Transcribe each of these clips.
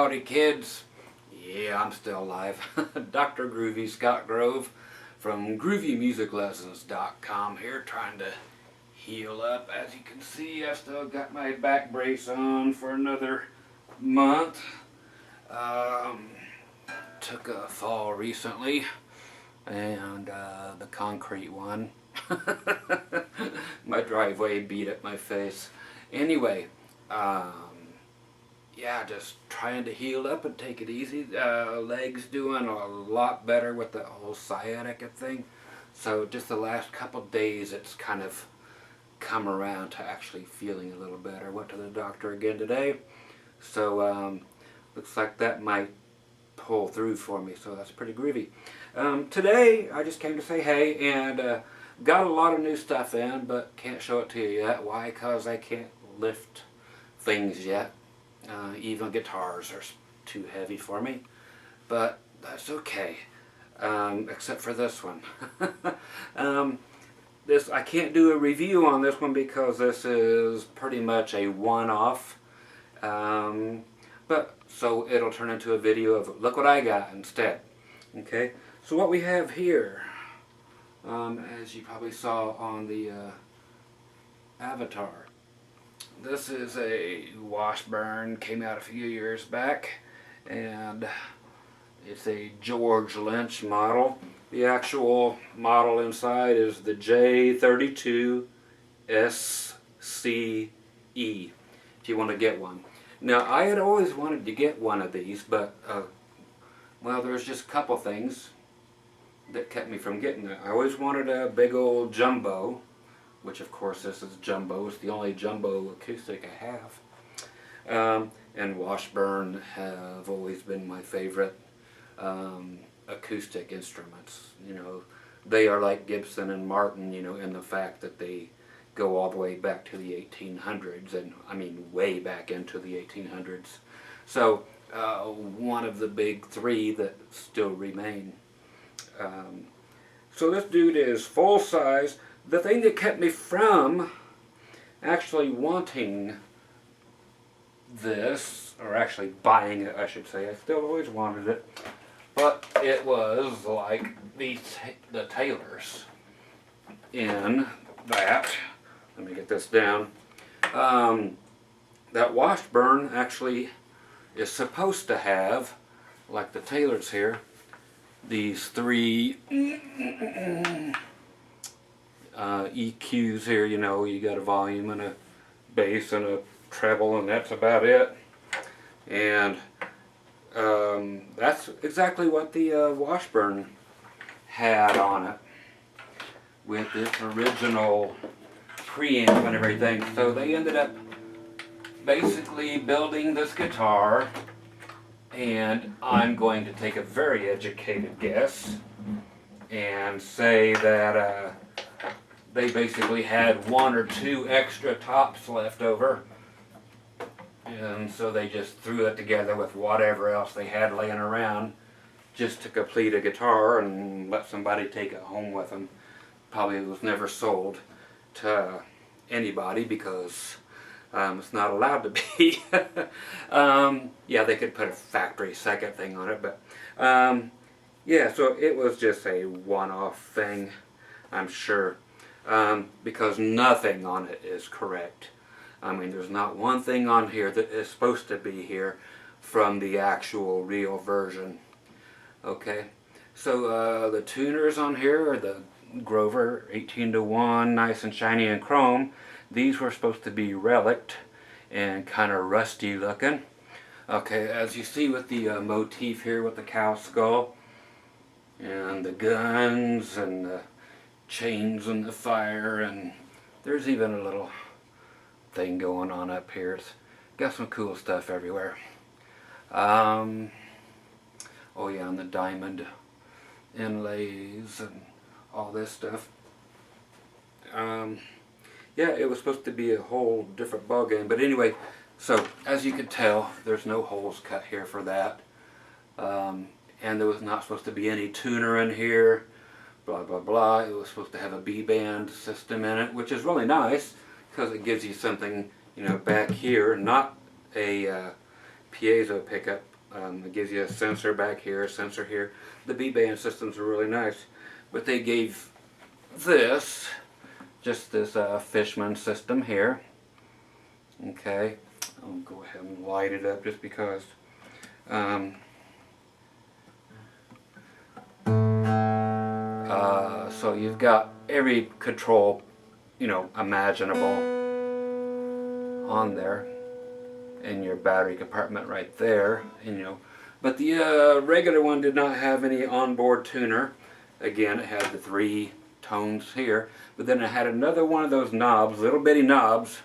Howdy kids. Yeah, I'm still alive. Dr. Groovy Scott Grove from GroovyMusicLessons.com here, trying to heal up. As you can see, I still got my back brace on for another month. Took a fall recently, and the concrete one. My driveway beat up my face. Anyway, yeah, just trying to heal up and take it easy. Legs doing a lot better with the whole sciatica thing. So just the last couple days it's kind of come around to actually feeling a little better. Went to the doctor again today. So looks like that might pull through for me, so that's pretty groovy. Today I just came to say hey, and got a lot of new stuff in, but can't show it to you yet. Why? Because I can't lift things yet. Even guitars are too heavy for me, but that's okay, except for this one. This I can't do a review on this one because this is pretty much a one-off, but so it'll turn into a video of look what I got instead. Okay, so what we have here, as you probably saw on the avatar, this is a Washburn, came out a few years back, and it's a George Lynch model. The actual model inside is the J32SCE, if you want to get one. Now, I had always wanted to get one of these, but, well, there's just a couple things that kept me from getting it. I always wanted a big old jumbo, which of course this is jumbo. It's the only jumbo acoustic I have. And Washburn have always been my favorite acoustic instruments. You know, they are like Gibson and Martin, you know, in the fact that they go all the way back to the 1800s, and I mean way back into the 1800s. So one of the big three that still remain. So this dude is full size. The thing that kept me from actually wanting this, or actually buying it I should say, I still always wanted it, but it was like the tailors in that, let me get this down, that Washburn actually is supposed to have, like the tailors here, these three EQs here. You know, you got a volume and a bass and a treble, and that's about it. And that's exactly what the Washburn had on it, with its original preamp and everything. So they ended up basically building this guitar, and I'm going to take a very educated guess and say that they basically had one or two extra tops left over, and so they just threw it together with whatever else they had laying around just to complete a guitar and let somebody take it home with them. Probably was never sold to anybody because it's not allowed to be. Yeah, they could put a factory second thing on it, but yeah, so it was just a one-off thing, I'm sure, because nothing on it is correct. I mean, there's not one thing on here that is supposed to be here from the actual real version. Okay, so the tuners on here are the Grover 18-to-1, nice and shiny and chrome. These were supposed to be relict and kind of rusty looking. Okay, as you see with the motif here with the cow skull and the guns and the chains and the fire, and there's even a little thing going on up here. It's got some cool stuff everywhere. Oh yeah, and the diamond inlays and all this stuff. Yeah, it was supposed to be a whole different ballgame, but anyway, so as you can tell, there's no holes cut here for that, and there was not supposed to be any tuner in here, blah blah blah. It was supposed to have a B-band system in it, which is really nice because it gives you something, you know, back here, not a piezo pickup It gives you a sensor back here, a sensor here. The B-band systems are really nice. But they gave this, just this Fishman system here. Okay, I'll go ahead and light it up just because. So you've got every control, you know, imaginable on there in your battery compartment right there, and, you know. But the regular one did not have any onboard tuner. Again, it had the 3 tones here, but then it had another one of those knobs, little bitty knobs,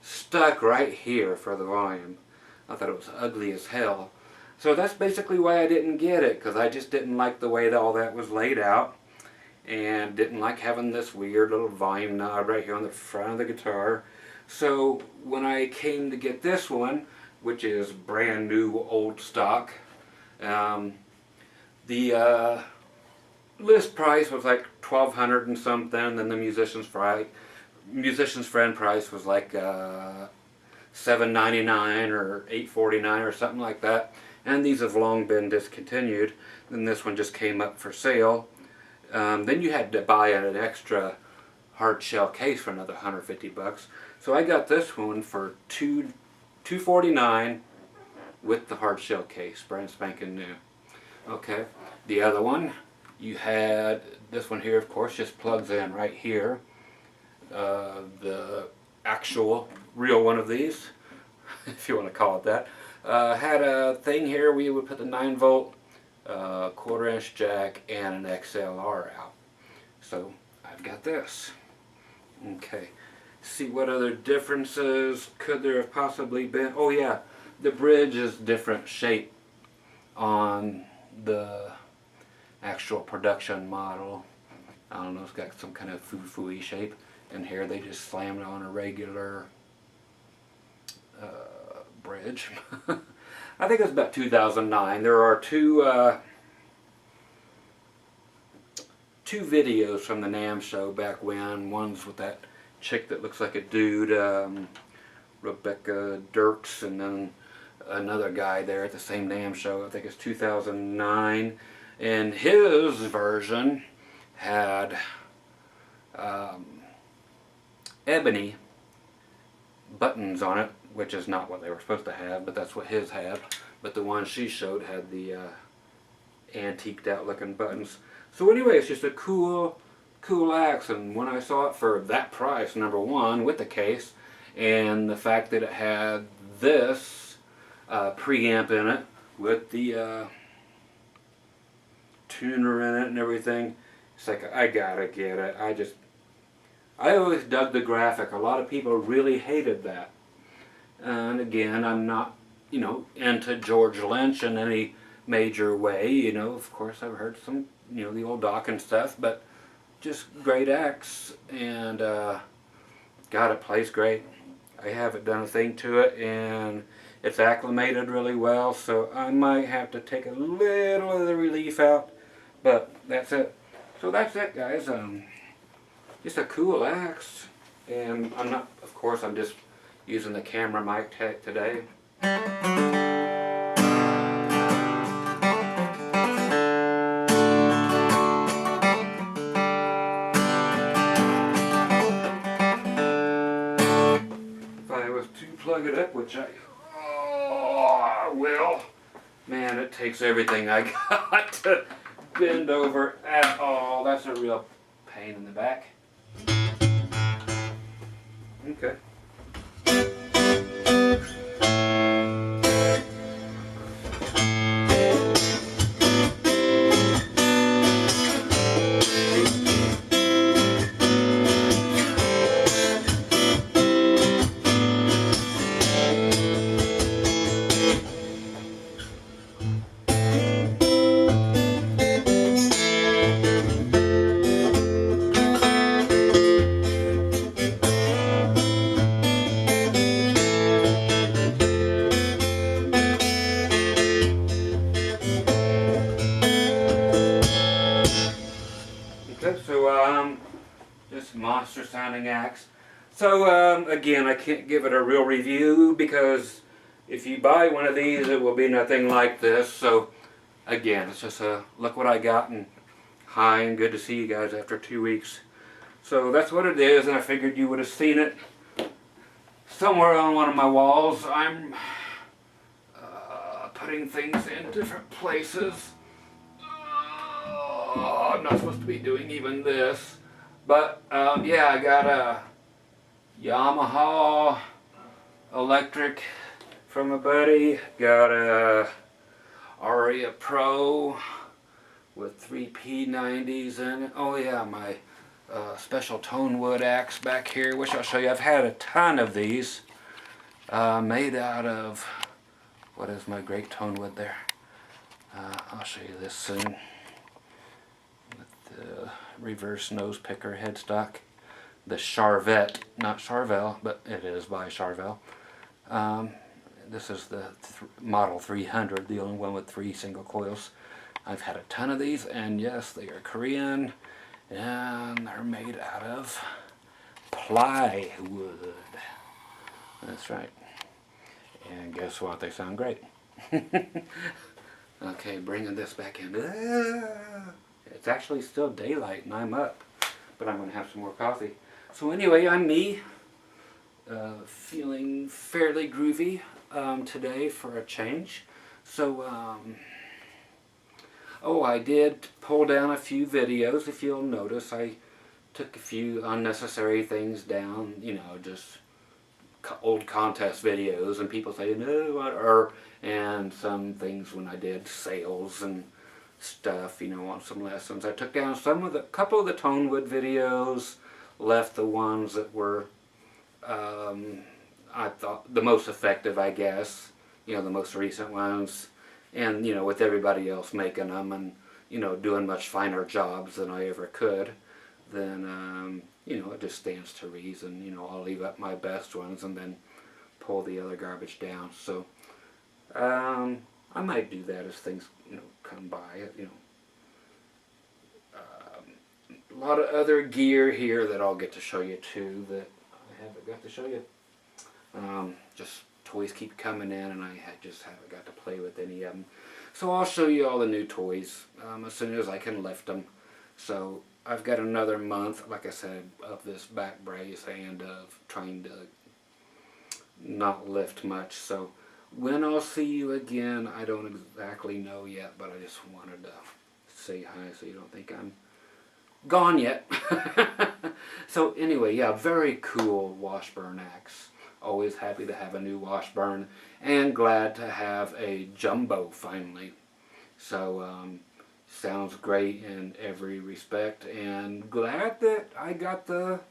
stuck right here for the volume. I thought it was ugly as hell. So that's basically why I didn't get it, because I just didn't like the way that all that was laid out, and didn't like having this weird little volume knob right here on the front of the guitar. So when I came to get this one, which is brand new old stock, the list price was like $1,200 and something, and the musician's friend price was like $7.99 or $8.49 or something like that. And these have long been discontinued. Then this one just came up for sale. Then you had to buy an extra hard shell case for another $150. So I got this one for $249 with the hard shell case, brand spanking new. Okay, the other one, you had this one here, of course, just plugs in right here. The actual real one of these, if you want to call it that, had a thing here where you would put the 9-volt 1/4-inch jack and an XLR out. So I've got this. Okay, see what other differences could there have possibly been. Oh yeah, the bridge is different shape on the actual production model. I don't know, it's got some kind of foo-foo-y shape. And here they just slammed on a regular bridge. I think it's about 2009. There are two videos from the NAMM show back when. One's with that chick that looks like a dude, Rebecca Dirks, and then another guy there at the same NAMM show. I think it's 2009. And his version had ebony buttons on it, which is not what they were supposed to have, but that's what his had. But the one she showed had the antiqued out looking buttons. So anyway, it's just a cool axe, and when I saw it for that price, number one, with the case, and the fact that it had this preamp in it with the tuner in it and everything, it's like, I gotta get it. I always dug the graphic. A lot of people really hated that. And again, I'm not, you know, into George Lynch in any major way. You know, of course, I've heard some, you know, the old Doc and stuff, but just great axe, and God, it plays great. I haven't done a thing to it, and it's acclimated really well, so I might have to take a little of the relief out, but that's it. So that's it, guys. Just a cool axe, and I'm not, of course, I'm just using the camera mic today. If I was to plug it up, which I will, man, it takes everything I got to bend over at all. That's a real pain in the back. Okay. Just monster sounding axe. So again, I can't give it a real review because if you buy one of these, it will be nothing like this. So again, it's just a look what I got, and hi, and good to see you guys after 2 weeks. So that's what it is, and I figured you would have seen it somewhere on one of my walls. I'm putting things in different places. Oh, I'm not supposed to be doing even this. But yeah, I got a Yamaha electric from a buddy. Got a Aria Pro with 3 P90s in it. Oh yeah, my special tone wood axe back here, which I'll show you. I've had a ton of these made out of, what is my great tone wood there? I'll show you this soon. With the reverse nose picker headstock. The Charvette, not Charvel, but it is by Charvel. This is the Model 300, the only one with 3 single coils. I've had a ton of these, and yes, they are Korean, and they're made out of plywood. That's right. And guess what? They sound great. Okay, bringing this back in. It's actually still daylight, and I'm up, but I'm going to have some more coffee. So anyway, I'm me, feeling fairly groovy today for a change. So, oh, I did pull down a few videos. If you'll notice, I took a few unnecessary things down, you know, just old contest videos, and people say, no, and some things when I did sales and stuff, you know, on some lessons. I took down couple of the tone wood videos, left the ones that were, I thought the most effective, I guess, you know, the most recent ones, and, you know, with everybody else making them and, you know, doing much finer jobs than I ever could, then, you know, it just stands to reason, you know, I'll leave up my best ones and then pull the other garbage down. So, I might do that as things, you know, come by, you know. A lot of other gear here that I'll get to show you too that I haven't got to show you. Just toys keep coming in, and I just haven't got to play with any of them. So I'll show you all the new toys as soon as I can lift them. So I've got another month, like I said, of this back brace and of trying to not lift much. So when I'll see you again, I don't exactly know yet, but I just wanted to say hi so you don't think I'm gone yet. So anyway, yeah, very cool Washburn axe. Always happy to have a new Washburn, and glad to have a jumbo finally. So sounds great in every respect, and glad that I got the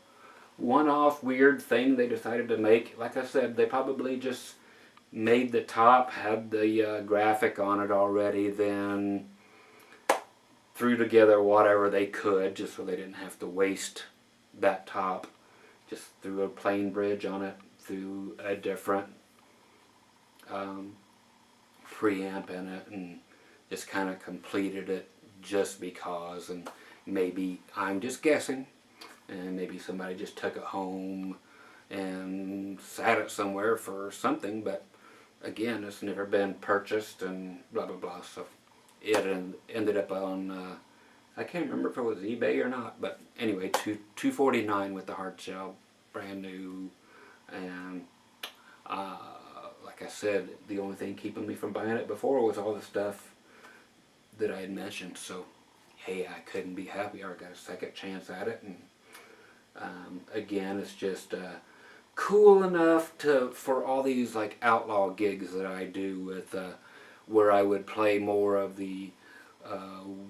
one-off weird thing they decided to make. Like I said, they probably just made the top, had the graphic on it already, then threw together whatever they could just so they didn't have to waste that top. Just threw a plain bridge on it, threw a different preamp in it, and just kind of completed it just because. And maybe, I'm just guessing, and maybe somebody just took it home and sat it somewhere for something, but again, it's never been purchased and blah blah blah. So it ended up on, I can't remember if it was eBay or not, but anyway, $249 with the hard shell, brand new. And like I said, the only thing keeping me from buying it before was all the stuff that I had mentioned. So hey, I couldn't be happier. I got a second chance at it, and again, it's just cool enough for all these like outlaw gigs that I do with where I would play more of the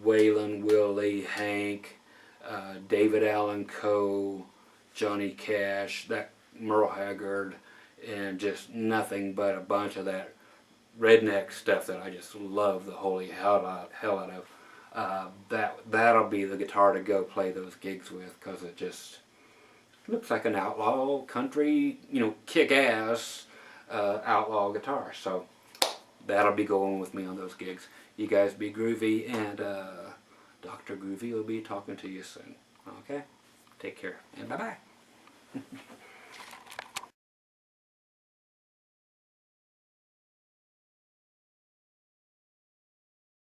Waylon, Willie, Hank, David Allen Coe, Johnny Cash, that Merle Haggard, and just nothing but a bunch of that redneck stuff that I just love the holy hell out of. That'll be the guitar to go play those gigs with, because it just looks like an outlaw country, you know, kick-ass outlaw guitar. So that'll be going with me on those gigs. You guys be groovy, and Dr. Groovy will be talking to you soon. Okay? Take care, and bye-bye.